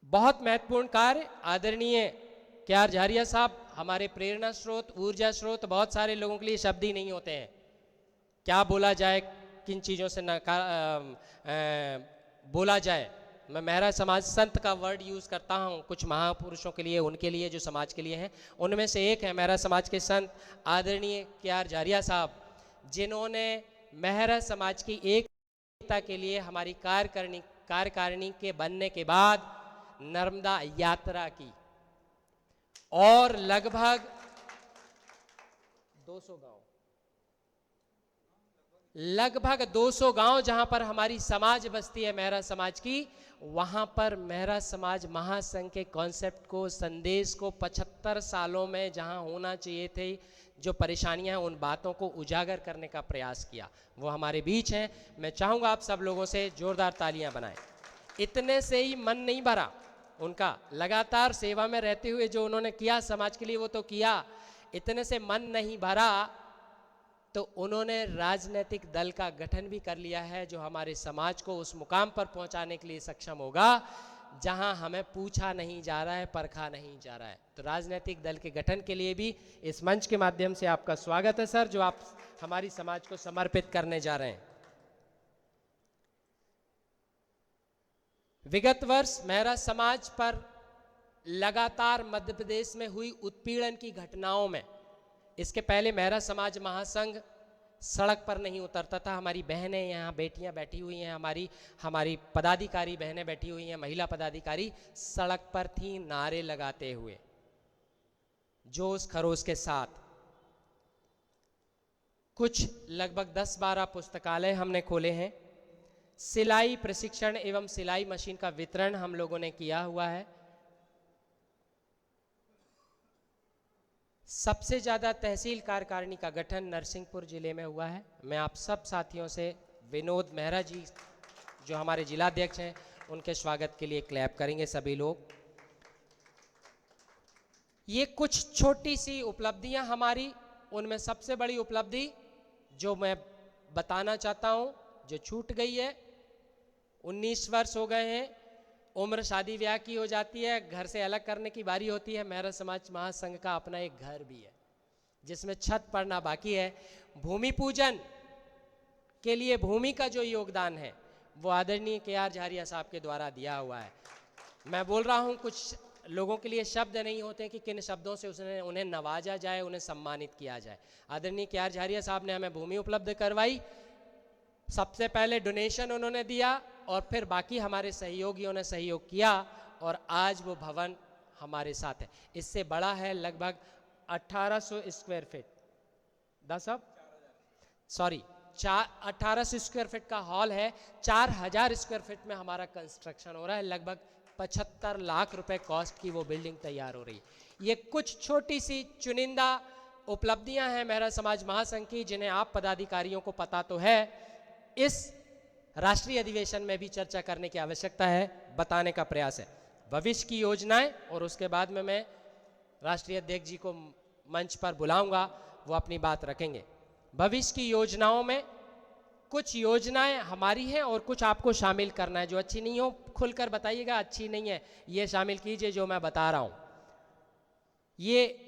बहुत महत्वपूर्ण कार्य आदरणीय KR झारिया साहब, हमारे प्रेरणा स्रोत, ऊर्जा स्रोत, बहुत सारे लोगों के लिए शब्द ही नहीं होते हैं, क्या बोला जाए, किन चीज़ों से बोला जाए। मैं मेहरा समाज संत का वर्ड यूज़ करता हूँ कुछ महापुरुषों के लिए, उनके लिए जो समाज के लिए हैं। उनमें से एक है मेहरा समाज के संत आदरणीय KR झारिया साहब, जिन्होंने मेहरा समाज की एकता के लिए हमारी कार्यकारिणी के बनने के बाद नर्मदा यात्रा की और लगभग 200 गांव जहां पर हमारी समाज बस्ती है मेहरा समाज की, वहां पर मेहरा समाज महासंघ के कॉन्सेप्ट को, संदेश को 75 सालों में जहां होना चाहिए थे, जो परेशानियां हैं उन बातों को उजागर करने का प्रयास किया। वो हमारे बीच हैं। मैं चाहूंगा आप सब लोगों से जोरदार तालियां बनाएं। इतने से ही मन नहीं भरा उनका, लगातार सेवा में रहते हुए जो उन्होंने किया समाज के लिए वो तो किया, इतने से मन नहीं भरा तो उन्होंने राजनीतिक दल का गठन भी कर लिया है, जो हमारे समाज को उस मुकाम पर पहुंचाने के लिए सक्षम होगा जहां हमें पूछा नहीं जा रहा है, परखा नहीं जा रहा है। तो राजनीतिक दल के गठन के लिए भी इस मंच के माध्यम से आपका स्वागत है सर, जो आप हमारी समाज को समर्पित करने जा रहे हैं। विगत वर्ष मेहरा समाज पर लगातार मध्य प्रदेश में हुई उत्पीड़न की घटनाओं में, इसके पहले मेहरा समाज महासंघ सड़क पर नहीं उतरता था। हमारी बहनें यहाँ बेटियाँ बैठी हुई हैं, हमारी पदाधिकारी बहनें बैठी हुई हैं, महिला पदाधिकारी सड़क पर थी नारे लगाते हुए, जोश खरोश के साथ। कुछ लगभग 10-12 पुस्तकालय हमने खोले हैं, सिलाई प्रशिक्षण एवं सिलाई मशीन का वितरण हम लोगों ने किया हुआ है। सबसे ज़्यादा तहसील कार्यकारिणी का गठन नरसिंहपुर जिले में हुआ है। मैं आप सब साथियों से विनोद मेहरा जी जो हमारे जिलाध्यक्ष हैं, उनके स्वागत के लिए क्लैप करेंगे सभी लोग। ये कुछ छोटी सी उपलब्धियां हमारी, उनमें सबसे बड़ी उपलब्धि जो मैं बताना चाहता हूं, जो छूट गई है, 19 वर्ष हो गए हैं, उम्र शादी ब्याह की हो जाती है, घर से अलग करने की बारी होती है। मेहरा समाज महासंघ का अपना एक घर भी है जिसमें छत पड़ना बाकी है। भूमि पूजन के लिए भूमि का जो योगदान है वो आदरणीय KR झारिया साहब के द्वारा दिया हुआ है। मैं बोल रहा हूँ, कुछ लोगों के लिए शब्द नहीं होते कि किन शब्दों से उन्हें नवाजा जाए, उन्हें सम्मानित किया जाए। आदरणीय KR झारिया साहब ने हमें भूमि उपलब्ध करवाई। सबसे पहले डोनेशन उन्होंने दिया और फिर बाकी हमारे सहयोगियों ने सहयोग किया और आज वो भवन हमारे साथ है। इससे बड़ा है, लगभग 1800 स्क्वायर फीट, 1800 स्क्वायर फीट का हॉल है। 4000 स्क्वायर फीट में हमारा कंस्ट्रक्शन हो रहा है। लगभग 75 लाख रुपए कॉस्ट की वो बिल्डिंग तैयार हो रही है। ये कुछ छोटी सी चुनिंदा उपलब्धियां हैं मेहरा समाज महासंघ की, जिन्हें आप पदाधिकारियों को पता तो है। इस राष्ट्रीय अधिवेशन में भी चर्चा करने की आवश्यकता है, बताने का प्रयास है। भविष्य की योजनाएं, और उसके बाद में मैं राष्ट्रीय अध्यक्ष जी को मंच पर बुलाऊंगा, वो अपनी बात रखेंगे। भविष्य की योजनाओं में कुछ योजनाएं हमारी हैं और कुछ आपको शामिल करना है। जो अच्छी नहीं हो खुलकर बताइएगा, अच्छी नहीं है ये शामिल कीजिए जो मैं बता रहा हूं, ये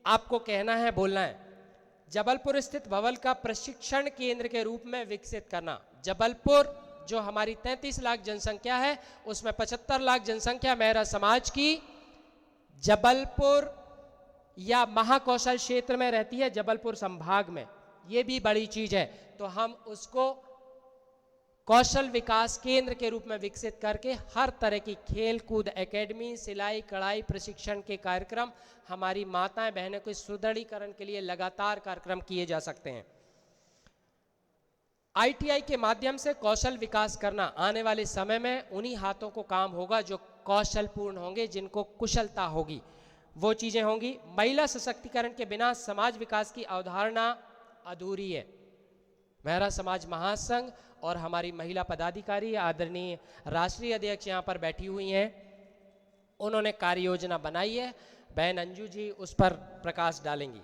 आपको कहना है, बोलना है। जबलपुर स्थित भवन का प्रशिक्षण केंद्र के रूप में विकसित करना। जबलपुर जो हमारी 33 लाख जनसंख्या है, उसमें 75 लाख जनसंख्या मेहरा समाज की जबलपुर या महाकौशल क्षेत्र में रहती है, जबलपुर संभाग में। ये भी बड़ी चीज है। तो हम उसको कौशल विकास केंद्र के रूप में विकसित करके हर तरह की खेल कूद एकेडमी, सिलाई कढ़ाई प्रशिक्षण के कार्यक्रम, हमारी माताएं बहनों के सुदृढ़ीकरण के लिए लगातार कार्यक्रम किए जा सकते हैं। ITI के माध्यम से कौशल विकास करना। आने वाले समय में उन्हीं हाथों को काम होगा जो कौशलपूर्ण होंगे, जिनको कुशलता होगी, वो चीजें होंगी। महिला सशक्तिकरण के बिना समाज विकास की अवधारणा अधूरी है। मेहरा समाज महासंघ और हमारी महिला पदाधिकारी आदरणीय राष्ट्रीय अध्यक्ष यहाँ पर बैठी हुई हैं, उन्होंने कार्य योजना बनाई है। बहन अंजू जी उस पर प्रकाश डालेंगी।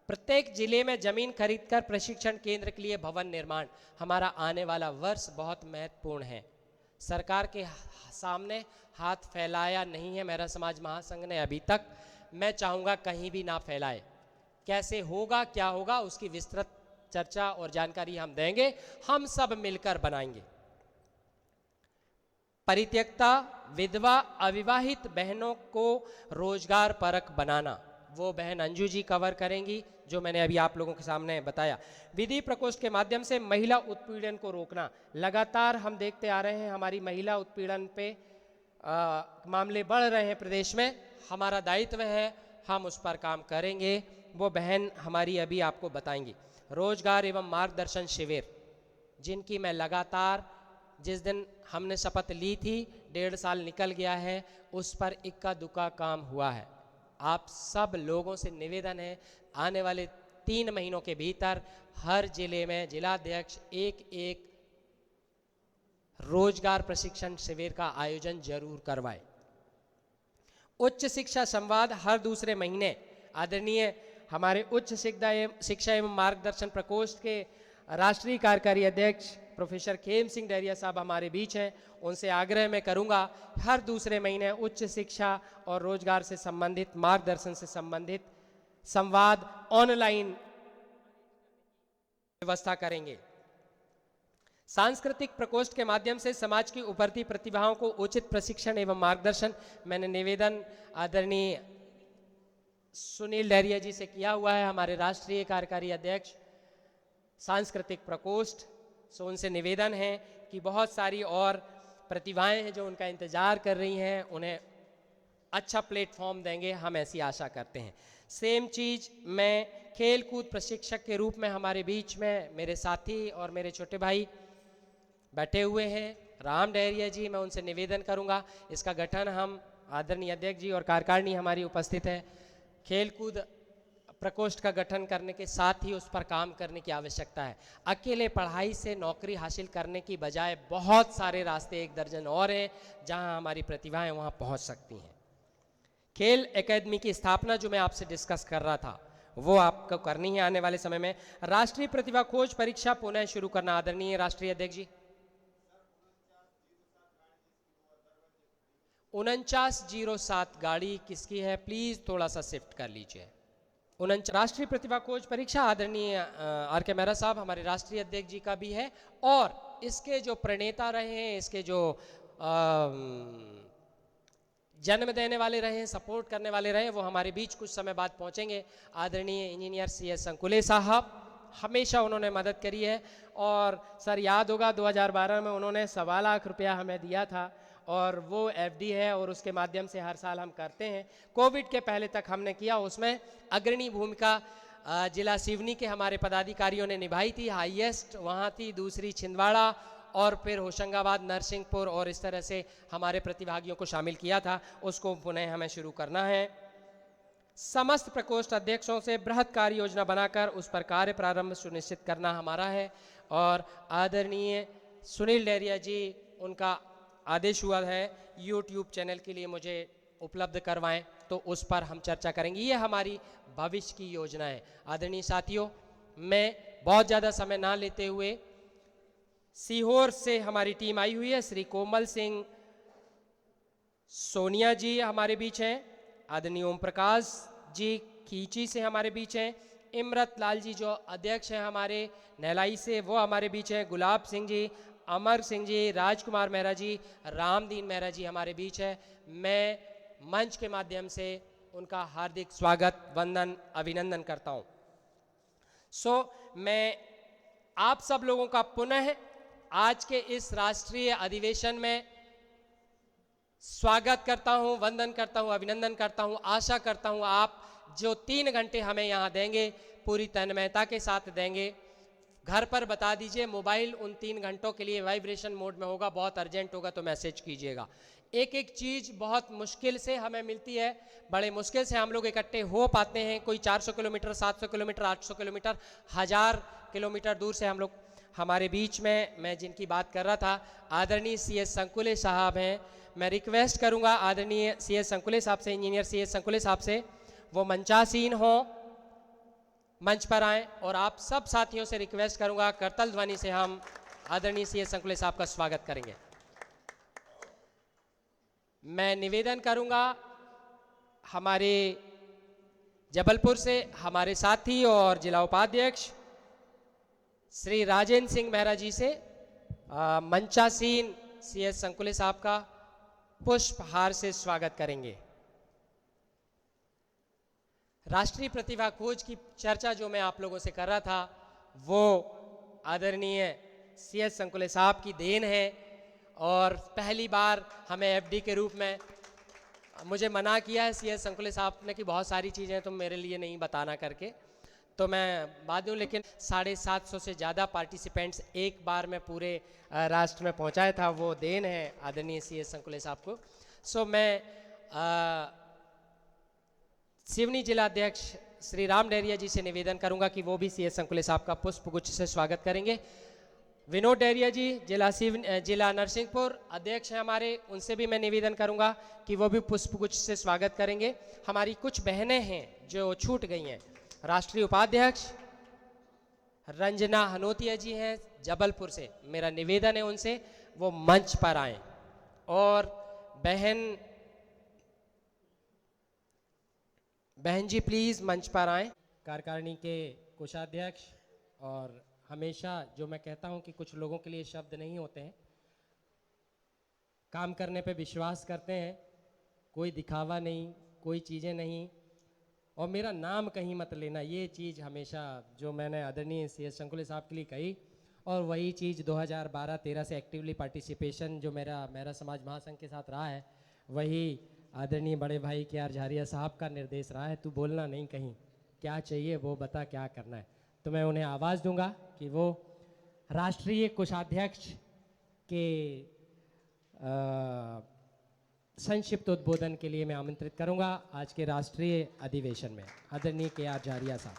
प्रत्येक जिले में जमीन खरीदकर प्रशिक्षण केंद्र के लिए भवन निर्माण। हमारा आने वाला वर्ष बहुत महत्वपूर्ण है। सरकार के सामने हाथ फैलाया नहीं है मेरा समाज महासंघ ने अभी तक, मैं चाहूँगा कहीं भी ना फैलाए। कैसे होगा, क्या होगा, उसकी विस्तृत चर्चा और जानकारी हम देंगे, हम सब मिलकर बनाएंगे। परित्यक्ता, विधवा, अविवाहित बहनों को रोजगार परक बनाना, वो बहन अंजू जी कवर करेंगी, जो मैंने अभी आप लोगों के सामने बताया। विधि प्रकोष्ठ के माध्यम से महिला उत्पीड़न को रोकना, लगातार हम देखते आ रहे हैं हमारी महिला उत्पीड़न पे मामले बढ़ रहे हैं प्रदेश में, हमारा दायित्व है, हम उस पर काम करेंगे। वो बहन हमारी अभी आपको बताएंगी। रोजगार एवं मार्गदर्शन शिविर, जिनकी मैं लगातार, जिस दिन हमने शपथ ली थी 1.5 साल निकल गया है, उस पर इक्का दुक्का काम हुआ है। आप सब लोगों से निवेदन है, आने वाले 3 महीनों के भीतर हर जिले में जिलाध्यक्ष एक रोजगार प्रशिक्षण शिविर का आयोजन जरूर करवाए। उच्च शिक्षा संवाद हर दूसरे महीने, आदरणीय हमारे उच्च शिक्षा एवं मार्गदर्शन प्रकोष्ठ के राष्ट्रीय कार्यकारी अध्यक्ष प्रोफेसर खेम सिंह डहरिया साहब हमारे बीच हैं, उनसे आग्रह मैं करूंगा हर दूसरे महीने उच्च शिक्षा और रोजगार से संबंधित, मार्गदर्शन से संबंधित संवाद ऑनलाइन व्यवस्था करेंगे। सांस्कृतिक प्रकोष्ठ के माध्यम से समाज की उभरती प्रतिभाओं को उचित प्रशिक्षण एवं मार्गदर्शन, मैंने निवेदन आदरणीय सुनील डहरिया जी से किया हुआ है, हमारे राष्ट्रीय कार्यकारी अध्यक्ष सांस्कृतिक प्रकोष्ठ, सो उनसे निवेदन है कि बहुत सारी और प्रतिभाएं हैं जो उनका इंतजार कर रही हैं, उन्हें अच्छा प्लेटफॉर्म देंगे, हम ऐसी आशा करते हैं। सेम चीज़ मैं खेल कूद प्रशिक्षक के रूप में हमारे बीच में मेरे साथी और मेरे छोटे भाई बैठे हुए हैं राम डहरिया जी, मैं उनसे निवेदन करूंगा, इसका गठन हम आदरणीय अध्यक्ष जी और कार्यकारिणी हमारी उपस्थित है, खेल कूद प्रकोष्ठ का गठन करने के साथ ही उस पर काम करने की आवश्यकता है। अकेले पढ़ाई से नौकरी हासिल करने की बजाय बहुत सारे रास्ते, 1 दर्जन और हैं जहां हमारी प्रतिभाएं वहां पहुंच सकती हैं। खेल एकेडमी की स्थापना जो मैं आपसे डिस्कस कर रहा था, वो आपको करनी है आने वाले समय में। राष्ट्रीय प्रतिभा खोज परीक्षा पुनः शुरू करना, आदरणीय राष्ट्रीय अध्यक्ष जी। 4907 गाड़ी किसकी है, प्लीज थोड़ा सा शिफ्ट कर लीजिए। 49 राष्ट्रीय प्रतिभा खोज परीक्षा आदरणीय आर के मेहरा साहब हमारे राष्ट्रीय अध्यक्ष जी का भी है, और इसके जो प्रणेता रहे हैं, इसके जो जन्म देने वाले रहे हैं, सपोर्ट करने वाले रहे हैं, वो हमारे बीच कुछ समय बाद पहुंचेंगे। आदरणीय इंजीनियर CS संकुले साहब, हमेशा उन्होंने मदद करी है, और सर याद होगा 2012 में उन्होंने 1.25 लाख रुपया हमें दिया था, और वो FD है और उसके माध्यम से हर साल हम करते हैं। कोविड के पहले तक हमने किया, उसमें अग्रणी भूमिका जिला सिवनी के हमारे पदाधिकारियों ने निभाई थी, हाईएस्ट वहाँ थी, दूसरी छिंदवाड़ा, और फिर होशंगाबाद, नरसिंहपुर, और इस तरह से हमारे प्रतिभागियों को शामिल किया था, उसको पुनः हमें शुरू करना है। समस्त प्रकोष्ठ अध्यक्षों से बृहद कार्य योजना बनाकर उस पर कार्य प्रारंभ सुनिश्चित करना हमारा है, और आदरणीय सुनील डहरिया जी, उनका आदेश हुआ है YouTube चैनल के लिए मुझे उपलब्ध करवाएं, तो उस पर हम चर्चा करेंगे। ये हमारी भविष्य की योजना है। आदरणीय साथियों, मैं बहुत ज़्यादा समय ना लेते हुए, सीहोर से हमारी टीम आई हुई है, श्री कोमल सिंह सोनिया जी हमारे बीच हैं, आदरणीय ओम प्रकाश जी खींची से हमारे बीच हैं, इमरत लाल जी जो अध्यक्ष हैं हमारे नहलाई से, वो हमारे बीच हैं, गुलाब सिंह जी, अमर सिंह जी, राजकुमार मेहरा जी, रामदीन मेहरा जी हमारे बीच है। मैं मंच के माध्यम से उनका हार्दिक स्वागत, वंदन, अभिनंदन करता हूं। मैं आप सब लोगों का पुनः आज के इस राष्ट्रीय अधिवेशन में स्वागत करता हूं, वंदन करता हूं, अभिनंदन करता हूं। आशा करता हूं आप जो 3 घंटे हमें यहाँ देंगे पूरी तन्मयता के साथ देंगे। घर पर बता दीजिए, मोबाइल उन 3 घंटों के लिए वाइब्रेशन मोड में होगा, बहुत अर्जेंट होगा तो मैसेज कीजिएगा। एक एक चीज़ बहुत मुश्किल से हमें मिलती है, बड़े मुश्किल से हम लोग इकट्ठे हो पाते हैं। कोई 400 किलोमीटर, 700 किलोमीटर, 800 किलोमीटर, 1000 किलोमीटर दूर से हम लोग, हमारे बीच में मैं जिनकी बात कर रहा था आदरणीय CS संकुले साहब हैं। मैं रिक्वेस्ट करूंगा आदरणीय CS संकुले साहब से, इंजीनियर CS संकुले साहब से, वो मंचासीन हों, मंच पर आएँ, और आप सब साथियों से रिक्वेस्ट करूंगा करतल ध्वनि से हम आदरणीय CS संकुले साहब का स्वागत करेंगे। मैं निवेदन करूंगा हमारे जबलपुर से हमारे साथी और जिला उपाध्यक्ष श्री राजेंद्र सिंह मेहरा जी से मंचासीन CS संकुले साहब का पुष्पहार से स्वागत करेंगे। राष्ट्रीय प्रतिभा खोज की चर्चा जो मैं आप लोगों से कर रहा था वो आदरणीय CS संकुले साहब की देन है और पहली बार हमें FD के रूप में मुझे मना किया है CS संकुले साहब ने कि बहुत सारी चीज़ें तुम मेरे लिए नहीं बताना करके, तो मैं बाद में, लेकिन 750 से ज़्यादा पार्टिसिपेंट्स एक बार में पूरे राष्ट्र में पहुंचाया था, वो देन है आदरणीय CS संकुले साहब को। सो मैं सिवनी जिला अध्यक्ष श्री राम डेरिया जी से निवेदन करूंगा कि वो भी CS संकुले साहब का पुष्पगुच्छ से स्वागत करेंगे। विनोद डेरिया जी जिला नरसिंहपुर अध्यक्ष हैं हमारे, उनसे भी मैं निवेदन करूंगा कि वो भी पुष्पगुच्छ से स्वागत करेंगे। हमारी कुछ बहनें हैं जो छूट गई हैं। राष्ट्रीय उपाध्यक्ष रंजना हनोतिया जी हैं जबलपुर से, मेरा निवेदन है उनसे वो मंच पर आएं। और बहन जी प्लीज मंच पर आएं। कार्यकारिणी के कोषाध्यक्ष, और हमेशा जो मैं कहता हूं कि कुछ लोगों के लिए शब्द नहीं होते हैं, काम करने पे विश्वास करते हैं, कोई दिखावा नहीं, कोई चीज़ें नहीं, और मेरा नाम कहीं मत लेना, ये चीज़ हमेशा जो मैंने आदरणीय CS संकुले साहब के लिए कही, और वही चीज़ 2012-13 से एक्टिवली पार्टिसिपेशन जो मेरा समाज महासंघ के साथ रहा है, वही आदरणीय बड़े भाई KR झारिया साहब का निर्देश रहा है, तू बोलना नहीं कहीं, क्या चाहिए वो बता, क्या करना है। तो मैं उन्हें आवाज़ दूंगा कि वो राष्ट्रीय कोषाध्यक्ष के संक्षिप्त उद्बोधन के लिए मैं आमंत्रित करूंगा आज के राष्ट्रीय अधिवेशन में। आदरणीय KR झारिया साहब।